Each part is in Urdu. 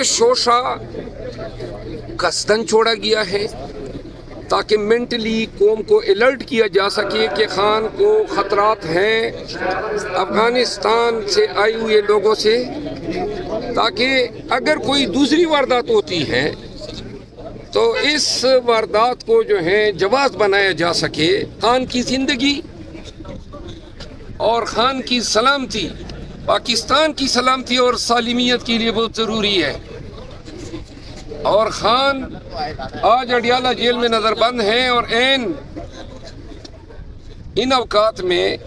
یہ شوشہ قصدن چھوڑا گیا ہے تاکہ مینٹلی قوم کو الرٹ کیا جا سکے کہ خان کو خطرات ہیں افغانستان سے آئے ہوئے لوگوں سے، تاکہ اگر کوئی دوسری واردات ہوتی ہے تو اس واردات کو جو ہے جواز بنایا جا سکے۔ خان کی زندگی اور خان کی سلامتی پاکستان کی سلامتی اور سالمیت کے لیے بہت ضروری ہے، اور خان آج اڈیالہ جیل میں نظر بند ہیں، اور ان اوقات میں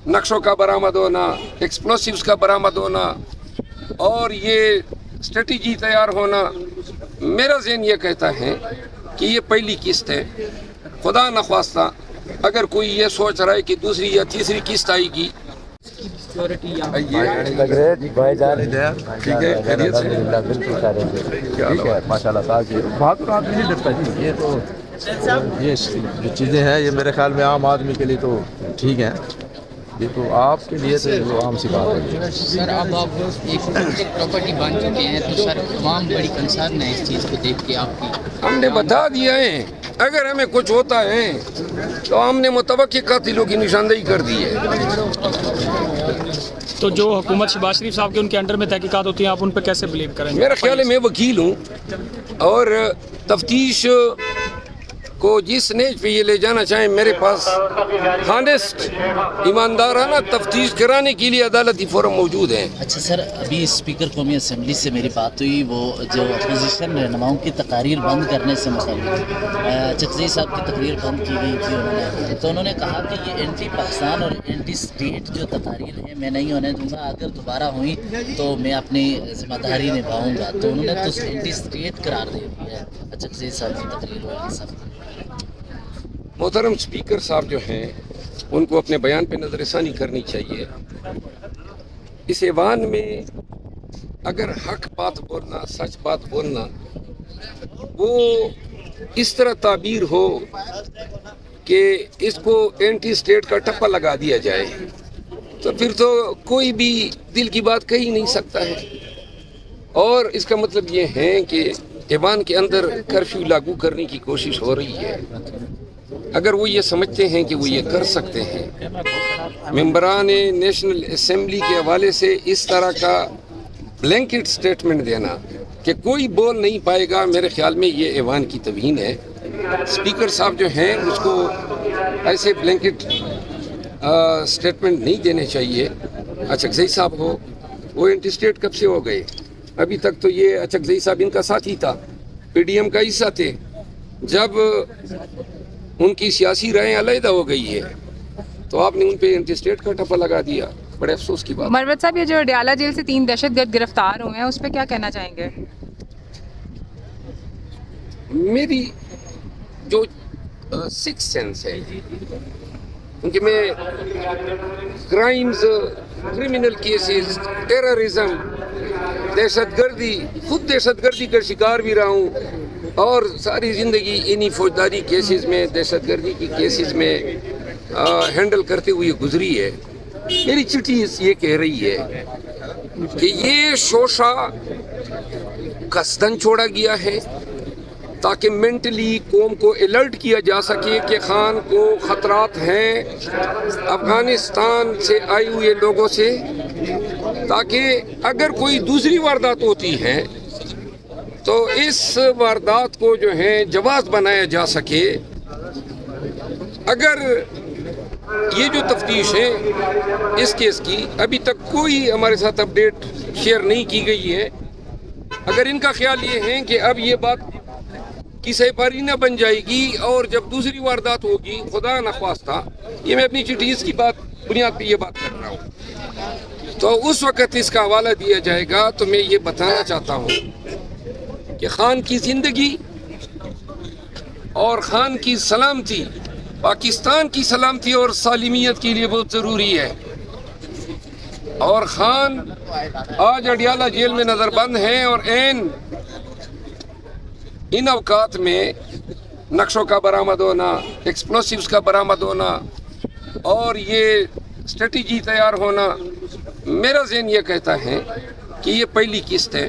نقشوں کا برآمد ہونا، ایکسپلوسیوز کا برآمد ہونا اور یہ اسٹریٹجی تیار ہونا، میرا ذہن یہ کہتا ہے کہ یہ پہلی قسط ہے۔ خدا نخواستہ اگر کوئی یہ سوچ رہا ہے کہ دوسری یا تیسری قسط آئے گی۔ یہ جو چیزیں ہیں یہ میرے خیال میں عام آدمی کے لیے تو ٹھیک ہیں، یہ تو آپ کے لیے تو وہ عام سی بات ہے۔ سر اب آپ ایک پراپرٹی بن چکے ہیں تو سر عوام بڑی کنسرن ہے اس چیز کو دیکھ کے آپ کی؟ ہم نے بتا دیا ہے اگر ہمیں کچھ ہوتا ہے تو ہم نے متوقع قاتلوں کی نشاندہی کر دی ہے۔ تو جو حکومت شہباز شریف صاحب کے ان کے انڈر میں تحقیقات ہوتی ہیں آپ ان پہ کیسے بلیو کریں گے؟ میرا خیال ہے میں وکیل ہوں اور تفتیش کو جس نیج پہ یہ لے جانا چاہیں، میرے پاس ہانیسٹ ایماندارانہ تفتیش کرانے کے لیے عدالتی فورم موجود ہیں۔ اچھا سر، ابھی اسپیکر قومی اسمبلی سے میری بات ہوئی، وہ جو اپوزیشن رہنماؤں کی تقاریر بند کرنے سے متعلق چکزئی صاحب کی تقریر بند کی گئی تھی، تو انہوں نے کہا کہ یہ اینٹی پاکستان اور اینٹی اسٹیٹ جو تقاریر ہیں میں نہیں ہونے دوں گا، اگر دوبارہ ہوئی تو میں اپنی ذمہ داری نبھاؤں گا، تو انہوں نے تو اینٹی اسٹیٹ قرار دے دیا ہے چکزئی صاحب کی تقریر ہوئی سب۔ محترم اسپیکر صاحب جو ہیں ان کو اپنے بیان پہ نظر ثانی کرنی چاہیے۔ اس ایوان میں اگر حق بات بولنا، سچ بات بولنا، وہ اس طرح تعبیر ہو کہ اس کو اینٹی اسٹیٹ کا ٹپا لگا دیا جائے تو پھر تو کوئی بھی دل کی بات کہہ ہی نہیں سکتا ہے، اور اس کا مطلب یہ ہے کہ ایوان کے اندر کرفیو لاگو کرنے کی کوشش ہو رہی ہے۔ اگر وہ یہ سمجھتے ہیں کہ وہ یہ کر سکتے ہیں، ممبران نیشنل اسمبلی کے حوالے سے اس طرح کا بلینکٹ سٹیٹمنٹ دینا کہ کوئی بول نہیں پائے گا، میرے خیال میں یہ ایوان کی توہین ہے۔ اسپیکر صاحب جو ہیں اس کو ایسے بلینکٹ سٹیٹمنٹ نہیں دینے چاہیے۔ اچکزئی صاحب ہو، وہ اینٹی اسٹیٹ کب سے ہو گئے؟ ابھی تک تو یہ اچکزئی صاحب ان کا ساتھی تھا، پی ڈی ایم کا حصہ تھے۔ جب ان کی سیاسی رائے علیحدہ ہو گئی ہے تو آپ نے ان پہ اینٹی اسٹیٹ کا ٹپا لگا دیا، بڑے افسوس کی بات۔ مروت صاحب، یہ جو اڈیالہ جیل سے 3 دہشت گرد گرفتار ہوئے ہیں اس پہ کیا کہنا چاہیں گے؟ میری جو سکس سینس ہے کیونکہ میں کرائمز، کرمنل کیسز، ٹیررزم، دہشت گردی، خود دہشت گردی کا شکار بھی رہا ہوں اور ساری زندگی انہی فوجداری کیسز میں، دہشت گردی کی کیسز میں ہینڈل کرتے ہوئے گزری ہے۔ میری چٹھی یہ کہہ رہی ہے کہ یہ شوشہ قصدن چھوڑا گیا ہے تاکہ مینٹلی قوم کو الرٹ کیا جا سکے کہ خان کو خطرات ہیں افغانستان سے آئے ہوئے لوگوں سے، تاکہ اگر کوئی دوسری واردات ہوتی ہے تو اس واردات کو جو ہے جواز بنایا جا سکے۔ اگر یہ جو تفتیش ہے اس کیس کی ابھی تک کوئی ہمارے ساتھ اپڈیٹ شیئر نہیں کی گئی ہے، اگر ان کا خیال یہ ہے کہ اب یہ بات کی سہ پاری نہ بن جائے گی اور جب دوسری واردات ہوگی، خدا نخواستہ، یہ میں اپنی چٹھیز کی بات بنیاد پہ یہ بات کر رہا ہوں، تو اس وقت اس کا حوالہ دیا جائے گا۔ تو میں یہ بتانا چاہتا ہوں کہ خان کی زندگی اور خان کی سلامتی پاکستان کی سلامتی اور سالمیت کے لیے بہت ضروری ہے، اور خان آج اڈیالہ جیل میں نظر بند ہیں، اور ان اوقات میں نقشوں کا برآمد ہونا، ایکسپلوسیوز کا برآمد ہونا اور یہ اسٹریٹجی تیار ہونا، میرا ذہن یہ کہتا ہے کہ یہ پہلی قسط ہے۔